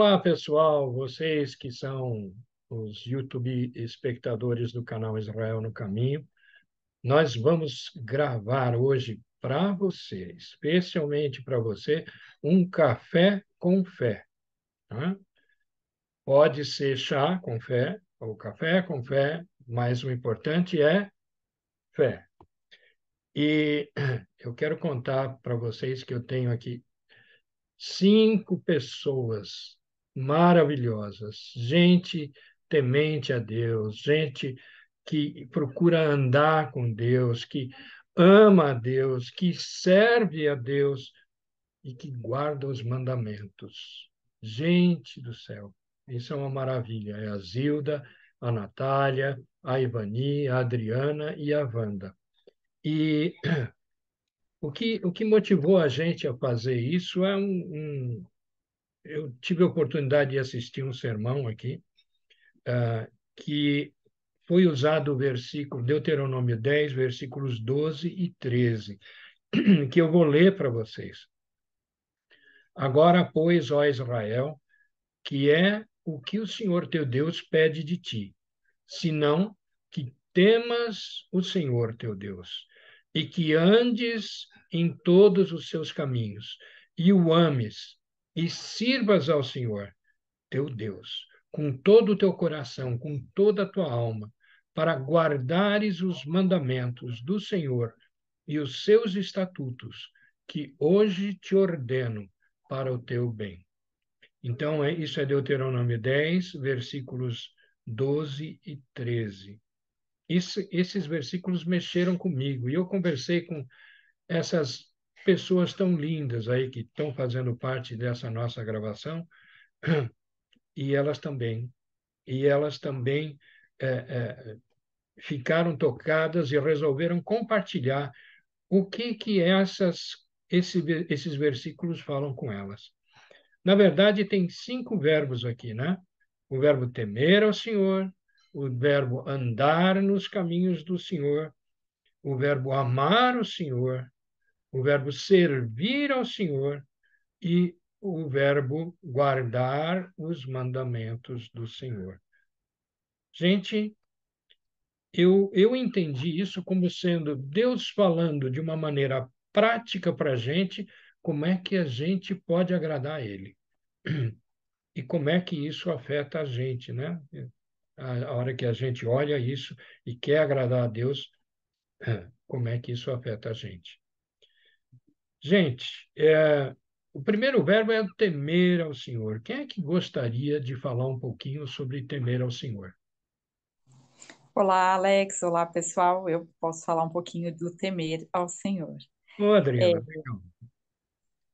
Olá, pessoal, vocês que são os YouTube espectadores do canal Israel no Caminho. Nós vamos gravar hoje para você, especialmente para você, um café com fé, tá? Pode ser chá com fé ou café com fé, mas o importante é fé. E eu quero contar para vocês que eu tenho aqui 5 pessoas maravilhosas, gente temente a Deus, gente que procura andar com Deus, que ama a Deus, que serve a Deus e que guarda os mandamentos. Gente do céu, isso é uma maravilha. É a Zilda, a Natália, a Ivani, a Adriana e a Wanda. E o que motivou a gente a fazer isso é eu tive a oportunidade de assistir um sermão aqui, que foi usado o versículo Deuteronômio 10, versículos 12 e 13, que eu vou ler para vocês. Agora, pois, ó Israel, que é o que o Senhor teu Deus pede de ti, senão que temas o Senhor teu Deus, e que andes em todos os seus caminhos, e o ames, e sirvas ao Senhor teu Deus, com todo o teu coração, com toda a tua alma, para guardares os mandamentos do Senhor e os seus estatutos, que hoje te ordeno para o teu bem. Então, isso é Deuteronômio 10, versículos 12 e 13. Esses versículos mexeram comigo, e eu conversei com essas pessoas tão lindas aí que estão fazendo parte dessa nossa gravação, e elas também é, é, ficaram tocadas e resolveram compartilhar o que esses versículos falam com elas. Na verdade, tem 5 verbos aqui, né? O verbo temer ao Senhor, o verbo andar nos caminhos do Senhor, o verbo amar o Senhor, o verbo servir ao Senhor e o verbo guardar os mandamentos do Senhor. Gente, eu entendi isso como sendo Deus falando de uma maneira prática para a gente como é que a gente pode agradar a Ele. E como é que isso afeta a gente, né? A hora que a gente olha isso e quer agradar a Deus, como é que isso afeta a gente? Gente, o primeiro verbo é temer ao Senhor. Quem é que gostaria de falar um pouquinho sobre temer ao Senhor? Olá, Alex. Olá, pessoal. Eu posso falar um pouquinho do temer ao Senhor. Ô, É, Adriana, legal.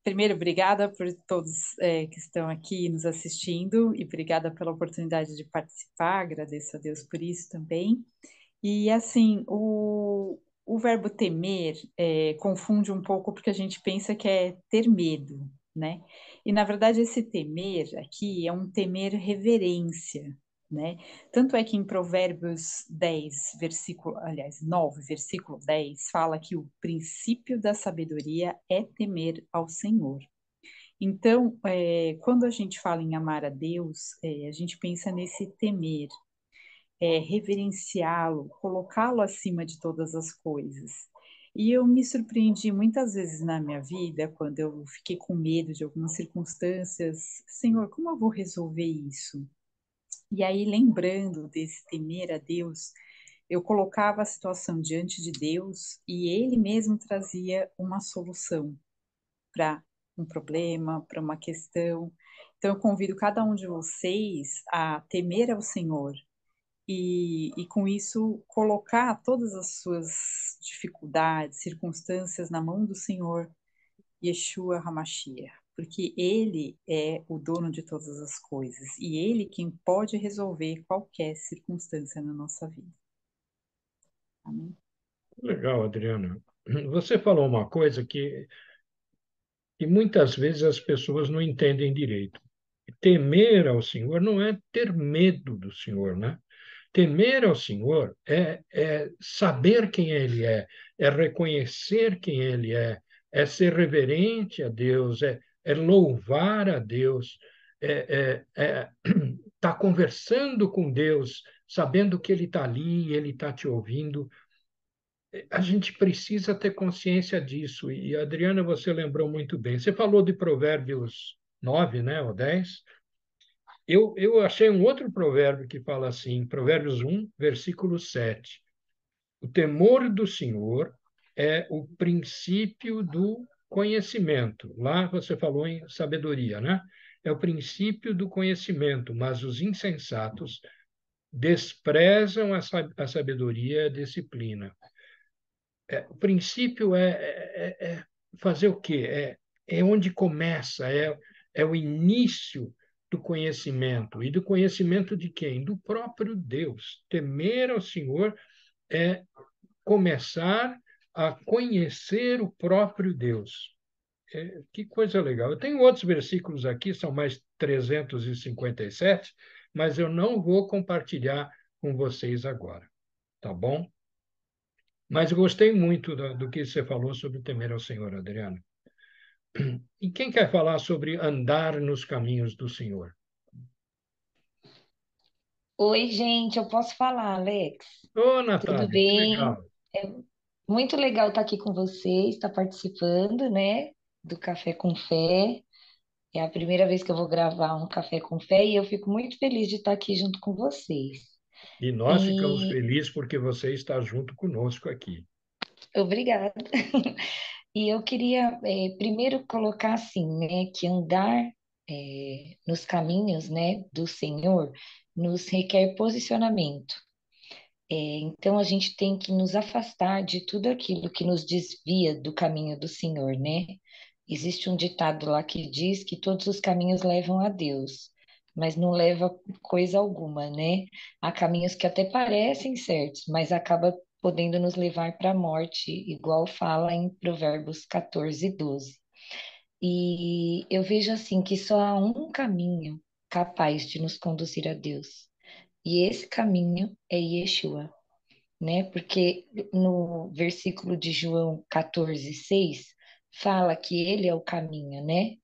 Primeiro, obrigada por todos que estão aqui nos assistindo e obrigada pela oportunidade de participar. Agradeço a Deus por isso também. E assim, o verbo temer confunde um pouco porque a gente pensa que é ter medo, né? E na verdade esse temer aqui é um temer reverência, né? Tanto é que em Provérbios 10, versículo, aliás, 9, versículo 10, fala que o princípio da sabedoria é temer ao Senhor. Então, quando a gente fala em amar a Deus, a gente pensa nesse temer, reverenciá-lo, colocá-lo acima de todas as coisas. E eu me surpreendi muitas vezes na minha vida, quando eu fiquei com medo de algumas circunstâncias. Senhor, como eu vou resolver isso? E aí, lembrando desse temer a Deus, eu colocava a situação diante de Deus e Ele mesmo trazia uma solução para um problema, para uma questão. Então, eu convido cada um de vocês a temer ao Senhor e com isso colocar todas as suas dificuldades, circunstâncias na mão do Senhor, Yeshua HaMashiach, porque Ele é o dono de todas as coisas e Ele quem pode resolver qualquer circunstância na nossa vida. Amém? Legal, Adriana. Você falou uma coisa que muitas vezes as pessoas não entendem direito. Temer ao Senhor não é ter medo do Senhor, né? Temer ao Senhor é saber quem Ele é reconhecer quem Ele é ser reverente a Deus, é louvar a Deus. tá conversando com Deus, sabendo que Ele está ali, Ele está te ouvindo. A gente precisa ter consciência disso. E, Adriana, você lembrou muito bem. Você falou de Provérbios 9, né, ou 10. Eu achei um outro provérbio que fala assim, Provérbios 1, versículo 7. O temor do Senhor é o princípio do conhecimento. Lá você falou em sabedoria, né? É o princípio do conhecimento, mas os insensatos desprezam a sabedoria e a disciplina. O princípio é fazer o quê? É onde começa, é o início do conhecimento. E do conhecimento de quem? Do próprio Deus. Temer ao Senhor é começar a conhecer o próprio Deus. Que coisa legal. Eu tenho outros versículos aqui, são mais 357, mas eu não vou compartilhar com vocês agora, tá bom? Mas eu gostei muito do que você falou sobre temer ao Senhor, Adriano. E quem quer falar sobre andar nos caminhos do Senhor? Oi, gente, eu posso falar, Alex? Ô, Tudo Natália, que bem? legal. É muito legal estar aqui com vocês, estar participando, né, do Café com Fé. É a primeira vez que eu vou gravar um Café com Fé e eu fico muito feliz de estar aqui junto com vocês. E nós ficamos E felizes porque você está junto conosco aqui. obrigada. E eu queria primeiro colocar assim, né, que andar nos caminhos, né, do Senhor nos requer posicionamento. Então a gente tem que nos afastar de tudo aquilo que nos desvia do caminho do Senhor, né? Existe um ditado lá que diz que todos os caminhos levam a Deus, mas não leva coisa alguma, né? Há caminhos que até parecem certos, mas acaba podendo nos levar para a morte, igual fala em Provérbios 14, 12. E eu vejo assim que só há um caminho capaz de nos conduzir a Deus. E esse caminho é Yeshua, né? Porque no versículo de João 14:6 fala que ele é o caminho, né?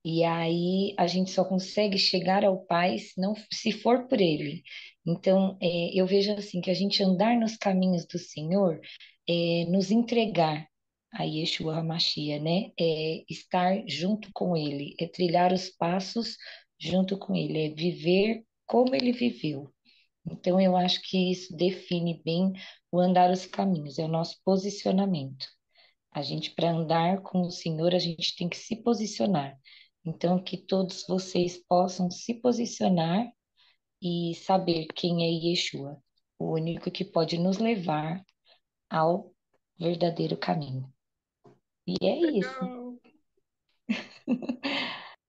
E aí a gente só consegue chegar ao Pai se não se for por ele. Então, eu vejo assim que a gente andar nos caminhos do Senhor é nos entregar a Yeshua HaMashiach, né? É estar junto com ele, é trilhar os passos junto com ele, é viver como ele viveu. Então, eu acho que isso define bem o andar os caminhos, é o nosso posicionamento. A gente, para andar com o Senhor, a gente tem que se posicionar. Então, que todos vocês possam se posicionar e saber quem é Yeshua, o único que pode nos levar ao verdadeiro caminho. E é isso. Legal.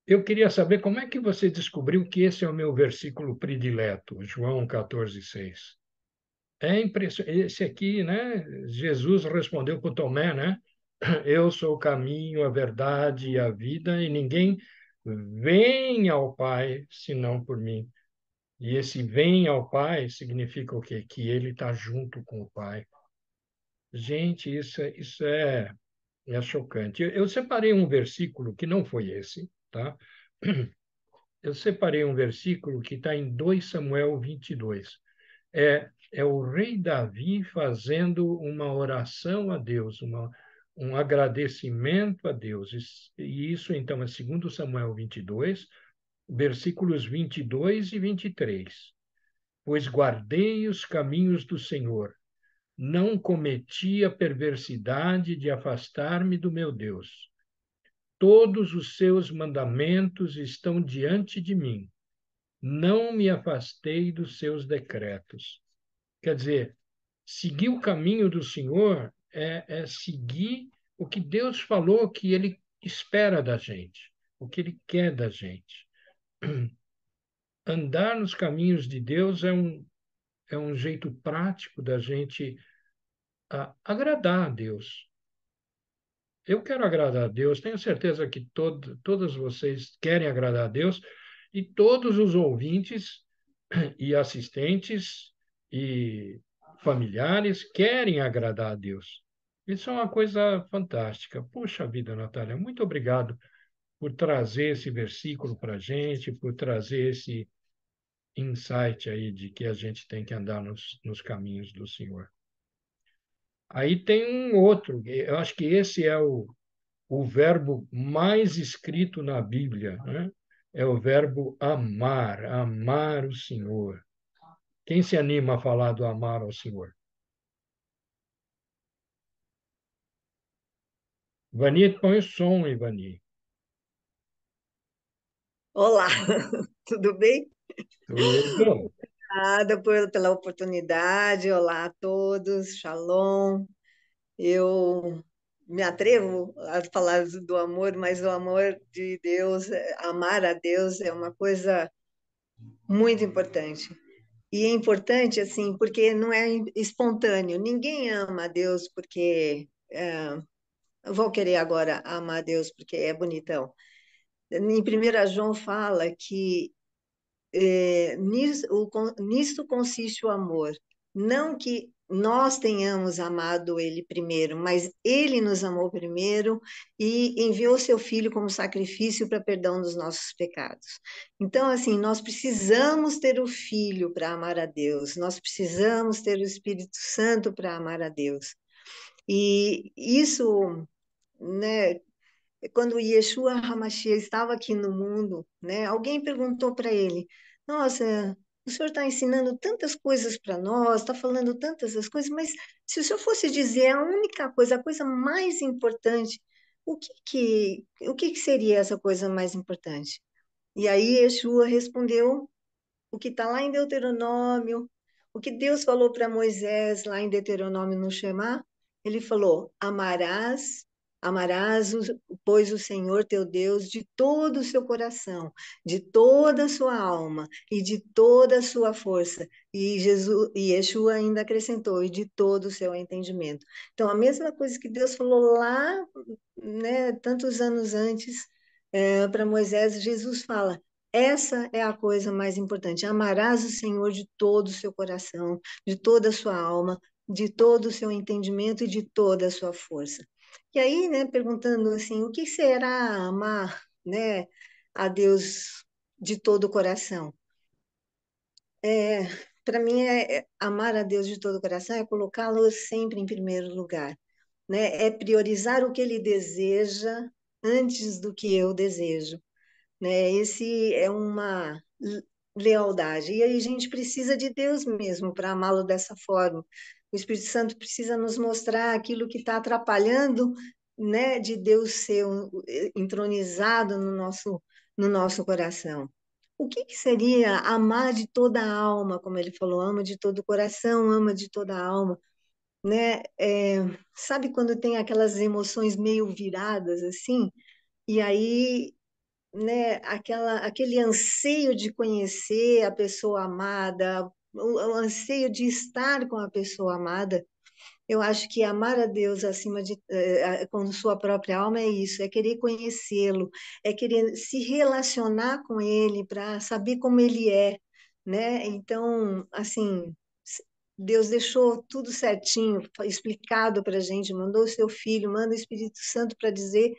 Eu queria saber como é que você descobriu que esse é o meu versículo predileto, João 14:6. É impressionante. Esse aqui, né? Jesus respondeu para o Tomé, né? Eu sou o caminho, a verdade e a vida, e ninguém vem ao Pai senão por mim. E esse vem ao Pai significa o quê? Que ele está junto com o Pai. Gente, é chocante. Eu separei um versículo que não foi esse, tá? Eu separei um versículo que está em 2 Samuel 22. É o rei Davi fazendo uma oração a Deus, um agradecimento a Deus. E isso, então, é 2 Samuel 22, versículos 22 e 23. Pois guardei os caminhos do Senhor, não cometi a perversidade de afastar-me do meu Deus. Todos os seus mandamentos estão diante de mim. Não me afastei dos seus decretos. Quer dizer, seguir o caminho do Senhor é seguir o que Deus falou que Ele espera da gente, o que Ele quer da gente. Andar nos caminhos de Deus é um jeito prático da gente agradar a Deus. Eu quero agradar a Deus, tenho certeza que todos vocês querem agradar a Deus e todos os ouvintes e assistentes e familiares querem agradar a Deus. Isso é uma coisa fantástica. Puxa vida, Natália, muito obrigado por trazer esse versículo para a gente, por trazer esse insight aí de que a gente tem que andar nos caminhos do Senhor. Aí tem um outro, eu acho que esse é o verbo mais escrito na Bíblia, né? É o verbo amar, amar o Senhor. Quem se anima a falar do amar ao Senhor? Vani, põe o som, Ivani. Olá, tudo bem? Tudo. Obrigada pela oportunidade. Olá a todos, Shalom. Eu me atrevo a falar do amor, mas o amor de Deus, amar a Deus é uma coisa muito importante. E é importante, assim, porque não é espontâneo. Ninguém ama a Deus porque eu vou querer agora amar a Deus porque é bonitão. Em 1 João fala que nisto consiste o amor. Não que nós tenhamos amado ele primeiro, mas ele nos amou primeiro e enviou seu filho como sacrifício para perdão dos nossos pecados. Então, assim, nós precisamos ter o filho para amar a Deus, nós precisamos ter o Espírito Santo para amar a Deus. E isso, né, quando Yeshua HaMashiach estava aqui no mundo, né, alguém perguntou para ele: Nossa, o senhor está ensinando tantas coisas para nós, está falando tantas as coisas, mas se o senhor fosse dizer a única coisa, a coisa mais importante, o que seria essa coisa mais importante? E aí Yeshua respondeu o que está lá em Deuteronômio, o que Deus falou para Moisés lá em Deuteronômio no Shema, ele falou: amarás, pois o Senhor teu Deus de todo o seu coração, de toda a sua alma e de toda a sua força. E Yeshua ainda acrescentou: e de todo o seu entendimento. Então, a mesma coisa que Deus falou lá, né, tantos anos antes, para Moisés, Jesus fala: essa é a coisa mais importante. Amarás o Senhor de todo o seu coração, de toda a sua alma, de todo o seu entendimento e de toda a sua força. E aí, né, perguntando assim, o que será amar, né, a Deus de todo o coração? Para mim, amar a Deus de todo o coração é colocá-lo sempre em primeiro lugar, né? É priorizar o que ele deseja antes do que eu desejo, né? Esse é uma lealdade. E aí a gente precisa de Deus mesmo para amá-lo dessa forma. O Espírito Santo precisa nos mostrar aquilo que está atrapalhando, né, de Deus ser entronizado no nosso coração. O que seria amar de toda a alma, como ele falou, ama de todo o coração, ama de toda a alma, né? Sabe quando tem aquelas emoções meio viradas assim? E aí, né, aquele anseio de conhecer a pessoa amada, o anseio de estar com a pessoa amada. Eu acho que amar a Deus acima com sua própria alma é isso, é querer conhecê-lo, é querer se relacionar com ele para saber como ele é, né? Então, assim, Deus deixou tudo certinho, explicado para a gente, mandou o seu filho, manda o Espírito Santo para dizer,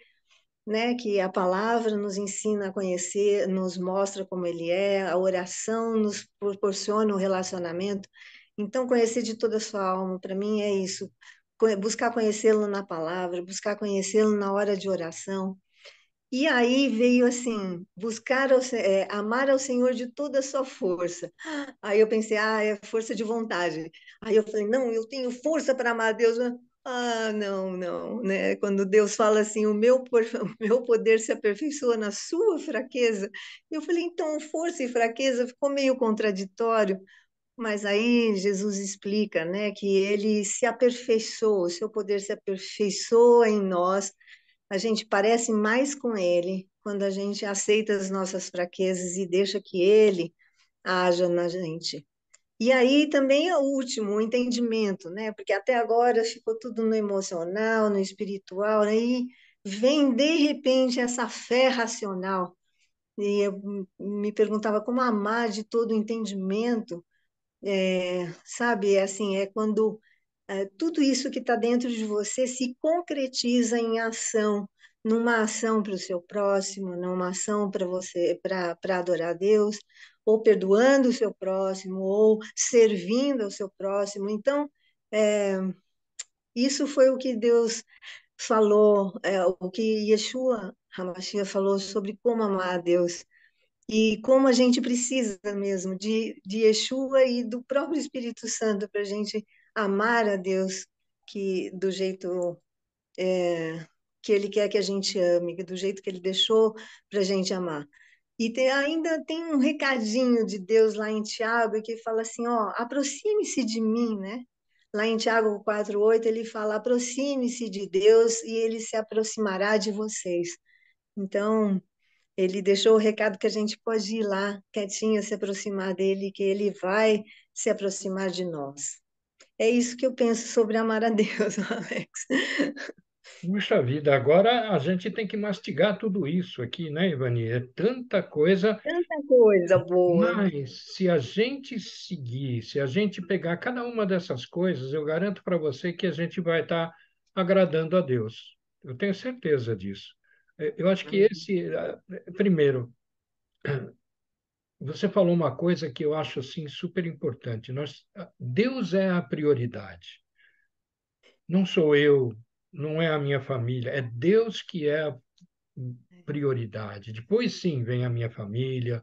né, que a palavra nos ensina a conhecer, nos mostra como ele é, a oração nos proporciona o relacionamento. Então, conhecer de toda a sua alma, para mim é isso, buscar conhecê-lo na palavra, buscar conhecê-lo na hora de oração. E aí veio assim, amar ao Senhor de toda a sua força. Aí eu pensei, é força de vontade. Aí eu falei, não, eu tenho força para amar a Deus. Não, não, né? Quando Deus fala assim, o meu poder se aperfeiçoa na sua fraqueza. Eu falei, então, força e fraqueza ficou meio contraditório. Mas aí Jesus explica, né, que ele se aperfeiçoa, o seu poder se aperfeiçoa em nós, a gente parece mais com ele quando a gente aceita as nossas fraquezas e deixa que ele haja na gente. E aí também é o último, o entendimento, né? Porque até agora ficou tudo no emocional, no espiritual, aí vem de repente essa fé racional. E eu me perguntava como amar de todo o entendimento, sabe? Assim, é quando tudo isso que está dentro de você se concretiza em ação, numa ação para o seu próximo, numa ação para você, para adorar a Deus, ou perdoando o seu próximo, ou servindo ao seu próximo. Então, isso foi o que Deus falou, o que Yeshua HaMashiach falou sobre como amar a Deus. E como a gente precisa mesmo de Yeshua e do próprio Espírito Santo para a gente amar a Deus do jeito que Ele quer que a gente ame, do jeito que Ele deixou para a gente amar. E ainda tem um recadinho de Deus lá em Tiago que fala assim, ó, aproxime-se de mim, né? Lá em Tiago 4:8 ele fala, aproxime-se de Deus e Ele se aproximará de vocês. Então, ele deixou o recado que a gente pode ir lá, quietinha, se aproximar dele, que ele vai se aproximar de nós. É isso que eu penso sobre amar a Deus, Alex. Puxa vida, agora a gente tem que mastigar tudo isso aqui, né, Ivani? É tanta coisa, Tanta coisa boa. mas se a gente seguir, se a gente pegar cada uma dessas coisas, eu garanto para você que a gente vai estar agradando a Deus. Eu tenho certeza disso. Eu acho que primeiro, você falou uma coisa que eu acho assim super importante. Deus é a prioridade. Não sou eu, não é a minha família, é Deus que é a prioridade. Depois, sim, vem a minha família,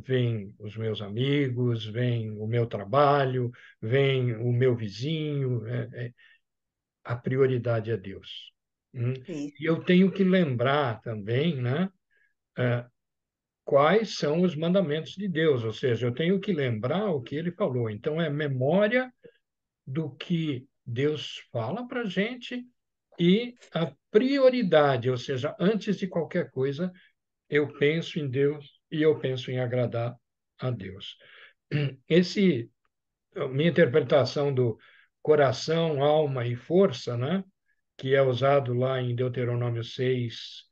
vem os meus amigos, vem o meu trabalho, vem o meu vizinho. A prioridade é Deus. Isso, E eu tenho que lembrar também, né, quais são os mandamentos de Deus, ou seja, eu tenho que lembrar o que ele falou. Então, é memória do que Deus fala para a gente e a prioridade, ou seja, antes de qualquer coisa, eu penso em Deus e eu penso em agradar a Deus. Esse, minha interpretação do coração, alma e força, né, que é usado lá em Deuteronômio 6,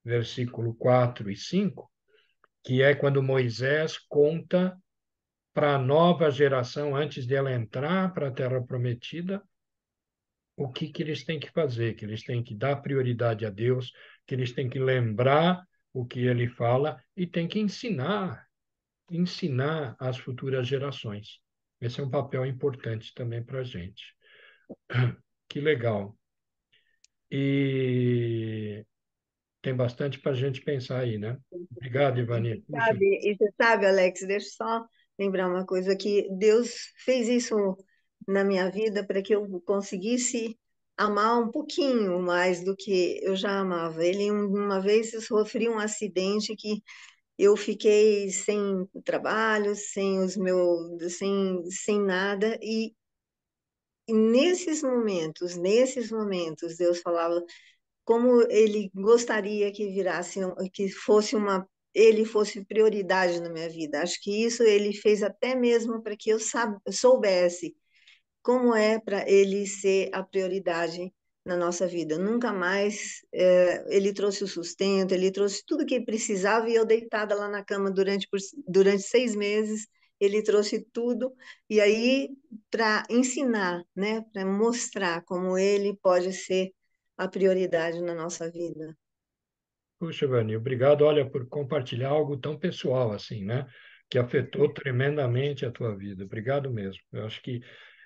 versículo 4 e 5, que é quando Moisés conta para a nova geração, antes dela entrar para a Terra Prometida, o que eles têm que fazer, que eles têm que dar prioridade a Deus, que eles têm que lembrar o que ele fala e têm que ensinar às futuras gerações. Esse é um papel importante também para a gente. Que legal. E tem bastante para a gente pensar aí, né? Obrigado, Ivani. Puxa, e você sabe, Alex, deixa eu só lembrar uma coisa, que Deus fez isso na minha vida para que eu conseguisse amar um pouquinho mais do que eu já amava. Ele, uma vez, eu sofri um acidente que eu fiquei sem trabalho, sem nada, e nesses momentos, Deus falava como ele gostaria que virasse, ele fosse prioridade na minha vida. Acho que isso ele fez até mesmo para que eu soubesse como é para ele ser a prioridade na nossa vida. Nunca mais ele trouxe o sustento, ele trouxe tudo que precisava e eu deitada lá na cama durante 6 meses, ele trouxe tudo e aí para ensinar, né, para mostrar como ele pode ser a prioridade na nossa vida. puxa, Ivani, obrigado, olha, por compartilhar algo tão pessoal assim, né? Que afetou tremendamente a tua vida. Obrigado mesmo. Eu acho que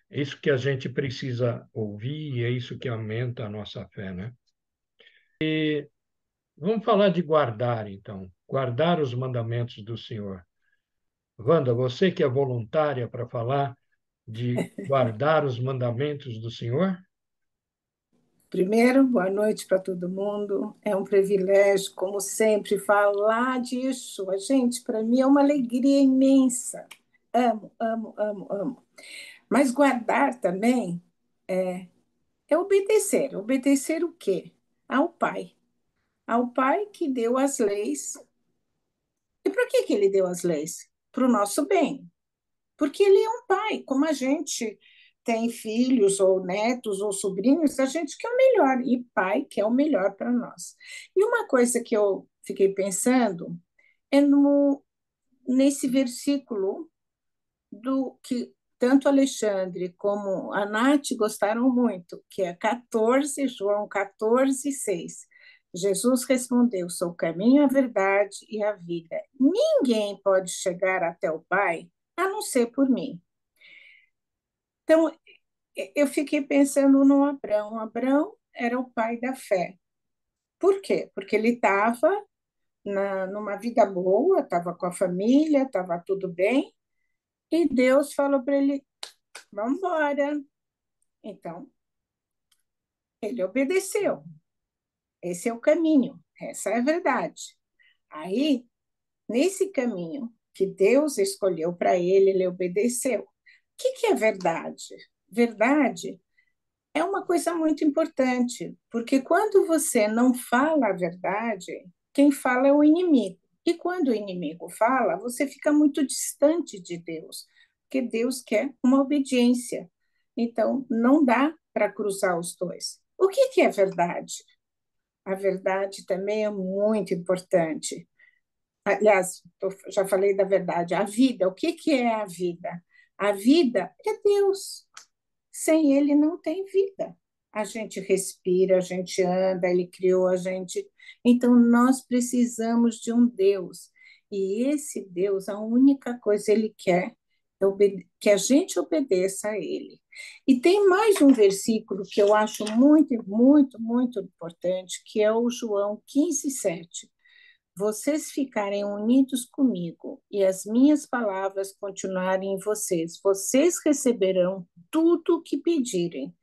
é isso que a gente precisa ouvir e é isso que aumenta a nossa fé, né? Vamos falar de guardar, então. Guardar os mandamentos do Senhor. Wanda, você que é voluntária para falar de guardar os mandamentos do Senhor? Primeiro, boa noite para todo mundo. É um privilégio, como sempre, falar disso. A gente, para mim, é uma alegria imensa. Amo, amo, amo, amo. Mas guardar também é obedecer. Obedecer o quê? Ao Pai. Ao Pai que deu as leis. E para que ele deu as leis? Para o nosso bem. Porque ele é um pai, como a gente tem filhos ou netos ou sobrinhos, a gente quer o melhor e pai quer o melhor para nós. E uma coisa que eu fiquei pensando é nesse versículo do que tanto Alexandre como a Nath gostaram muito, que é 14, João 14, 6. Jesus respondeu: Sou o caminho, a verdade e a vida. Ninguém pode chegar até o Pai a não ser por mim. Então, eu fiquei pensando no Abraão. Abraão era o pai da fé. Por quê? Porque ele estava numa vida boa, estava com a família, estava tudo bem, e Deus falou para ele: vamos embora. Então, ele obedeceu. Esse é o caminho, essa é a verdade. Aí, nesse caminho que Deus escolheu para ele, ele obedeceu. O que é verdade? Verdade é uma coisa muito importante, porque quando você não fala a verdade, quem fala é o inimigo. E quando o inimigo fala, você fica muito distante de Deus, porque Deus quer uma obediência. Então, não dá para cruzar os dois. O que é verdade? A verdade também é muito importante. Aliás, já falei da verdade. A vida, o que é a vida? A vida é Deus. Sem ele não tem vida. A gente respira, a gente anda, ele criou a gente. Então nós precisamos de um Deus. E esse Deus, a única coisa ele quer é que a gente obedeça a ele. E tem mais um versículo que eu acho muito, muito, muito importante, que é o João 15:7. Vocês ficarem unidos comigo e as minhas palavras continuarem em vocês, vocês receberão tudo o que pedirem.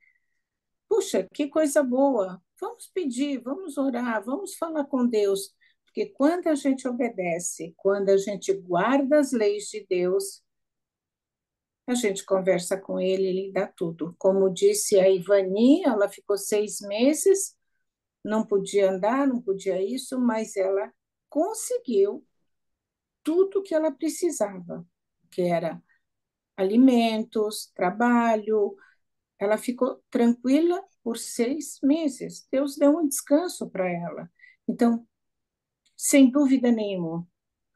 Puxa, que coisa boa! Vamos pedir, vamos orar, vamos falar com Deus, porque quando a gente obedece, quando a gente guarda as leis de Deus, a gente conversa com ele, ele dá tudo. Como disse a Ivani, ela ficou 6 meses, não podia andar, não podia isso, mas ela conseguiu tudo que ela precisava, que era alimentos, trabalho. Ela ficou tranquila por 6 meses. Deus deu um descanso para ela. Então, sem dúvida nenhuma,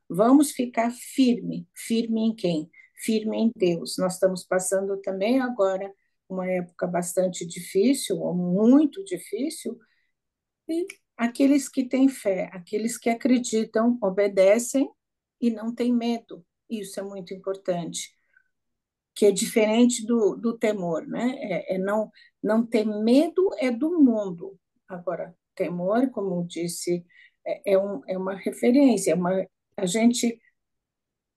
vamos ficar firme. Firme em quem? Firme em Deus. Nós estamos passando também agora uma época bastante difícil, ou muito difícil, e aqueles que têm fé, aqueles que acreditam, obedecem e não têm medo. Isso é muito importante, que é diferente do temor, né? Não ter medo é do mundo. Agora, temor, como disse, é uma referência, a gente,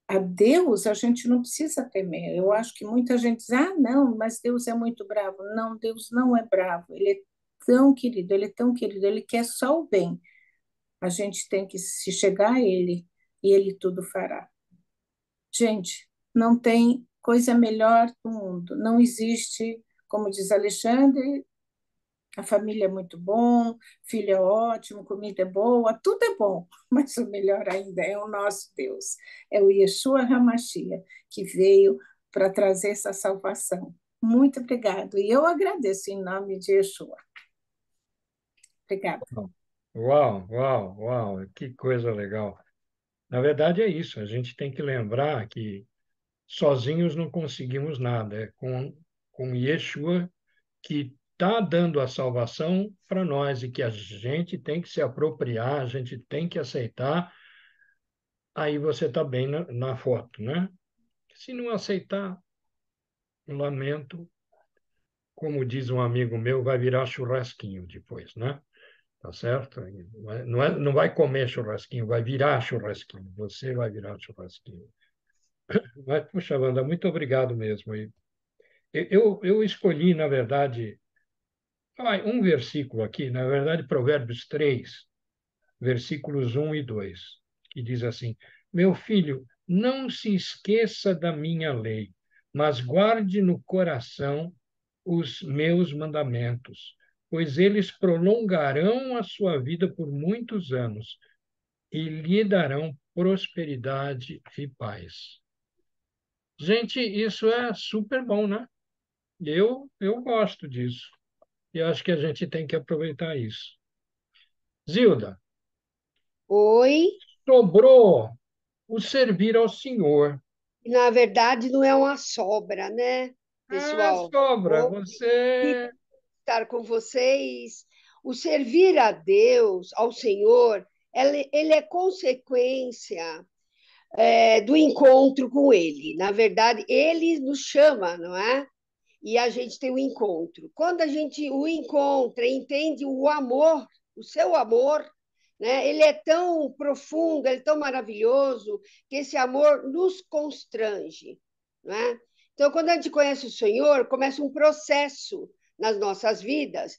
a Deus, a gente não precisa temer. Eu acho que muita gente diz, não, mas Deus é muito bravo. Não, Deus não é bravo, ele é tão querido, ele é tão querido, ele quer só o bem. A gente tem que se chegar a ele e ele tudo fará. Gente, não tem coisa melhor do mundo. Não existe, como diz Alexandre, a família é muito bom, filho é ótimo, comida é boa, tudo é bom, mas o melhor ainda é o nosso Deus. É o Yeshua HaMashiach, que veio para trazer essa salvação. Muito obrigado. E eu agradeço em nome de Yeshua. Obrigada. Uau, uau, uau, que coisa legal. Na verdade, é isso. A gente tem que lembrar que sozinhos não conseguimos nada. É com Yeshua que está dando a salvação para nós e que a gente tem que se apropriar, a gente tem que aceitar. Aí você está bem na foto, né? Se não aceitar, lamento, como diz um amigo meu, vai virar churrasquinho depois, né? Tá certo? Não vai comer churrasquinho, vai virar churrasquinho. Você vai virar churrasquinho. Mas, puxa, Wanda, muito obrigado mesmo. Eu escolhi, na verdade, um versículo aqui, na verdade, Provérbios 3, versículos 1 e 2, que diz assim: Meu filho, não se esqueça da minha lei, mas guarde no coração os meus mandamentos, pois eles prolongarão a sua vida por muitos anos e lhe darão prosperidade e paz. Gente, isso é super bom, né? Eu gosto disso. E acho que a gente tem que aproveitar isso. Zilda, Oi, sobrou o servir ao Senhor. na verdade não é uma sobra, né, Ah, pessoal? sobra, Vou você. estar com vocês o servir a Deus, ao Senhor, ele é consequência do encontro com Ele. Na verdade, Ele nos chama, não é? E a gente tem o encontro. Quando a gente o encontra, entende o amor, o seu amor, né? Ele é tão profundo, ele é tão maravilhoso, que esse amor nos constrange, né? Então, quando a gente conhece o Senhor, começa um processo nas nossas vidas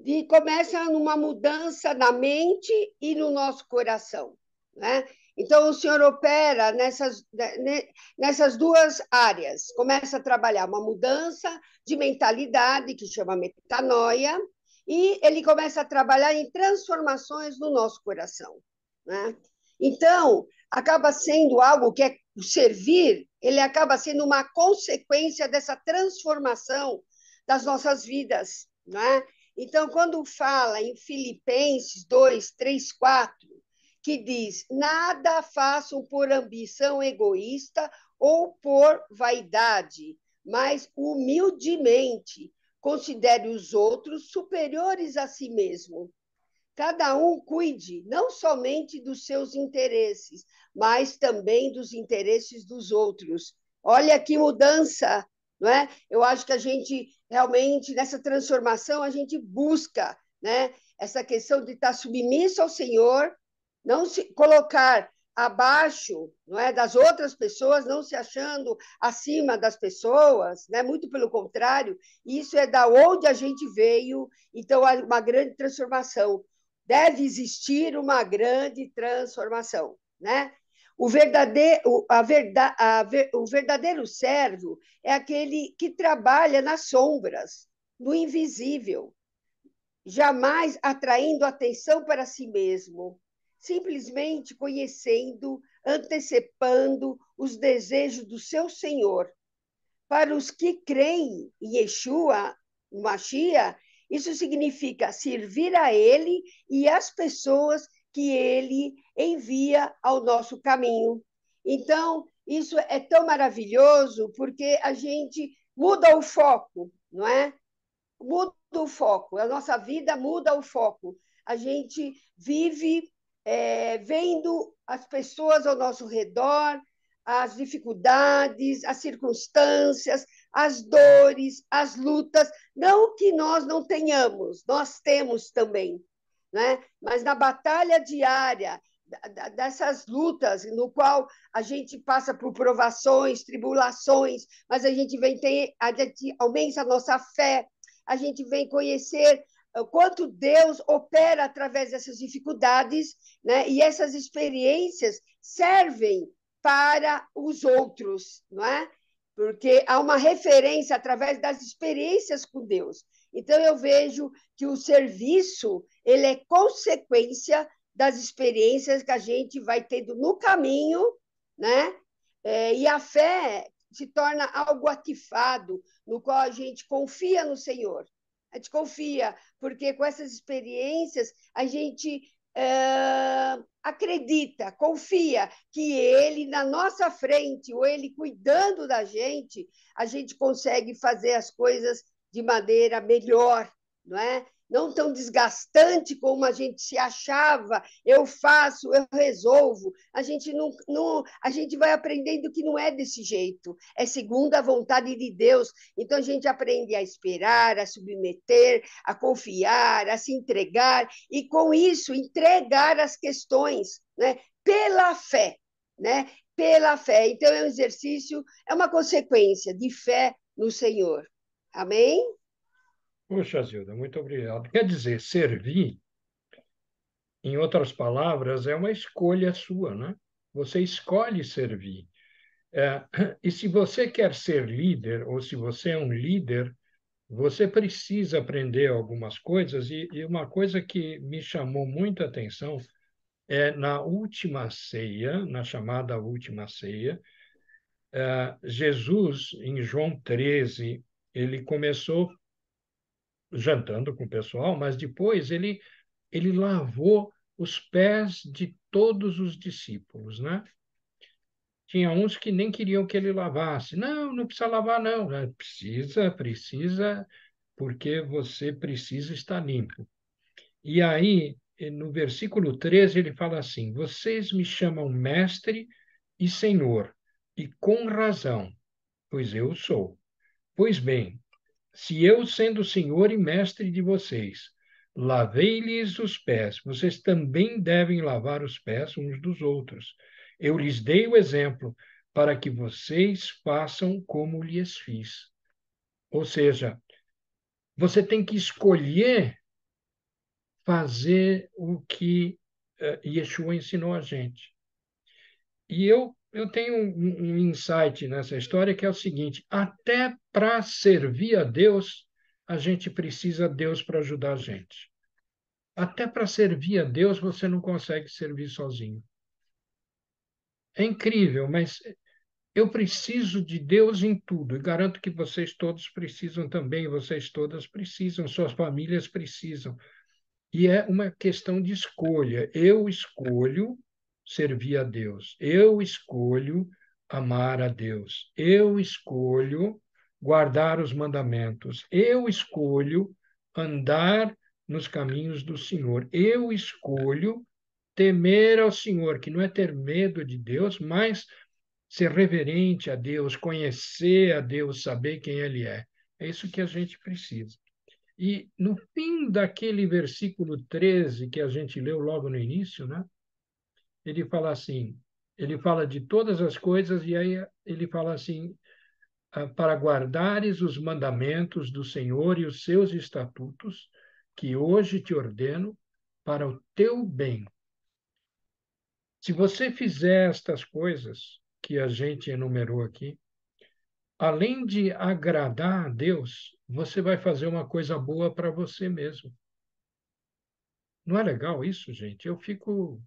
e começa numa mudança na mente e no nosso coração, né? Então, o Senhor opera nessas duas áreas. Começa a trabalhar uma mudança de mentalidade, que chama metanoia, e ele começa a trabalhar em transformações no nosso coração, né? Então, acaba sendo algo que é o servir, ele acaba sendo uma consequência dessa transformação das nossas vidas, né? Então, quando fala em Filipenses 2, 3, 4, que diz: nada façam por ambição egoísta ou por vaidade, mas humildemente considere os outros superiores a si mesmo. Cada um cuide não somente dos seus interesses, mas também dos interesses dos outros. Olha que mudança, não é? Eu acho que a gente realmente, nessa transformação, a gente busca, né, essa questão de estar submisso ao Senhor, não se colocar abaixo, não é, das outras pessoas, não se achando acima das pessoas, né? Muito pelo contrário, isso é da onde a gente veio, então há uma grande transformação. Deve existir uma grande transformação, né? O verdadeiro servo é aquele que trabalha nas sombras, no invisível, jamais atraindo atenção para si mesmo, simplesmente conhecendo, antecipando os desejos do seu Senhor. Para os que creem em Yeshua, Mashiach, isso significa servir a Ele e às pessoas que Ele envia ao nosso caminho. Então, isso é tão maravilhoso porque a gente muda o foco, não é? Muda o foco, a nossa vida muda o foco. A gente vive vendo as pessoas ao nosso redor, as dificuldades, as circunstâncias, as dores, as lutas. Não que nós não tenhamos, nós temos também, né? Mas na batalha diária, dessas lutas, no qual a gente passa por provações, tribulações, mas a gente aumenta a nossa fé, a gente vem conhecer o quanto Deus opera através dessas dificuldades, né? E essas experiências servem para os outros, não é? Porque há uma referência através das experiências com Deus. Então eu vejo que o serviço, ele é consequência das experiências que a gente vai tendo no caminho, né? E a fé se torna algo ativado, no qual a gente confia no Senhor. A gente confia, porque com essas experiências a gente acredita, confia que Ele na nossa frente, ou Ele cuidando da gente, a gente consegue fazer as coisas de maneira melhor, não é? Não tão desgastante como a gente se achava, eu faço, eu resolvo. A gente a gente vai aprendendo que não é desse jeito, é segundo a vontade de Deus. Então a gente aprende a esperar, a submeter, a confiar, a se entregar e com isso entregar as questões, né? Pela fé, né? Pela fé. Então é um exercício, é uma consequência de fé no Senhor. Amém? Puxa, Zilda, muito obrigado. Quer dizer, servir, em outras palavras, é uma escolha sua, né? Você escolhe servir. E se você quer ser líder, ou se você é um líder, você precisa aprender algumas coisas. E uma coisa que me chamou muita atenção é na última ceia, na chamada última ceia, Jesus, em João 13, ele começou jantando com o pessoal, mas depois ele lavou os pés de todos os discípulos, né? Tinha uns que nem queriam que ele lavasse. Não, não precisa lavar, não. Precisa, porque você precisa estar limpo. E aí, no versículo 13, ele fala assim: vocês me chamam mestre e senhor, e com razão, pois eu sou. Pois bem, se eu, sendo senhor e mestre de vocês, lavei-lhes os pés, vocês também devem lavar os pés uns dos outros. Eu lhes dei o exemplo para que vocês façam como lhes fiz. Ou seja, você tem que escolher fazer o que Yeshua ensinou a gente. E eu tenho um insight nessa história que é o seguinte: até para servir a Deus, a gente precisa de Deus para ajudar a gente. Até para servir a Deus, você não consegue servir sozinho. É incrível, mas eu preciso de Deus em tudo, e garanto que vocês todos precisam também, vocês todas precisam, suas famílias precisam. E é uma questão de escolha. Eu escolho servir a Deus. Eu escolho amar a Deus. Eu escolho guardar os mandamentos. Eu escolho andar nos caminhos do Senhor. Eu escolho temer ao Senhor, que não é ter medo de Deus, mas ser reverente a Deus, conhecer a Deus, saber quem Ele é. É isso que a gente precisa. E no fim daquele versículo 13 que a gente leu logo no início, né? Ele fala assim, ele fala de todas as coisas e aí ele fala assim, para guardares os mandamentos do Senhor e os seus estatutos, que hoje te ordeno para o teu bem. Se você fizer estas coisas que a gente enumerou aqui, além de agradar a Deus, você vai fazer uma coisa boa para você mesmo. Não é legal isso, gente? Eu fico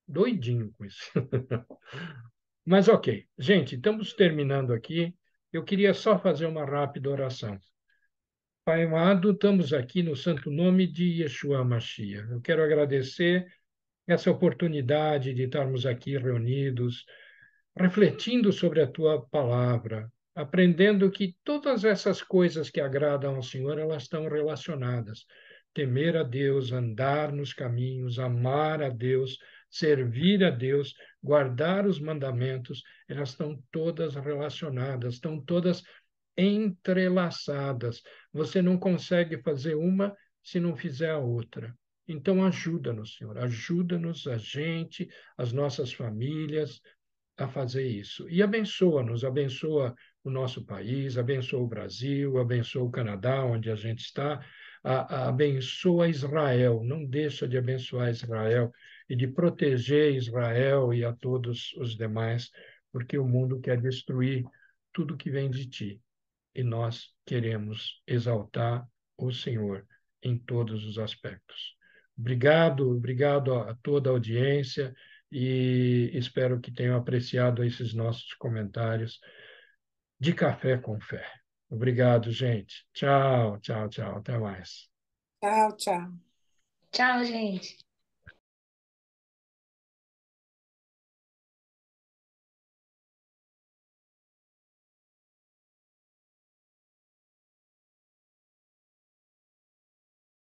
doidinho com isso. Mas ok, gente, estamos terminando aqui. Eu queria só fazer uma rápida oração. Pai amado, estamos aqui no santo nome de Yeshua Mashiach. Eu quero agradecer essa oportunidade de estarmos aqui reunidos, refletindo sobre a tua palavra, aprendendo que todas essas coisas que agradam ao Senhor, elas estão relacionadas. Temer a Deus, andar nos caminhos, amar a Deus, servir a Deus, guardar os mandamentos, elas estão todas relacionadas, estão todas entrelaçadas. Você não consegue fazer uma se não fizer a outra. Então, ajuda-nos, Senhor, ajuda-nos, a gente, as nossas famílias, a fazer isso. E abençoa-nos, abençoa o nosso país, abençoa o Brasil, abençoa o Canadá, onde a gente está, abençoa Israel, não deixa de abençoar Israel e de proteger Israel e a todos os demais, porque o mundo quer destruir tudo que vem de ti. E nós queremos exaltar o Senhor em todos os aspectos. Obrigado, obrigado a toda a audiência e espero que tenham apreciado esses nossos comentários de Café com Fé. Obrigado, gente. Tchau, tchau, tchau. Até mais. Tchau, tchau. Tchau, gente.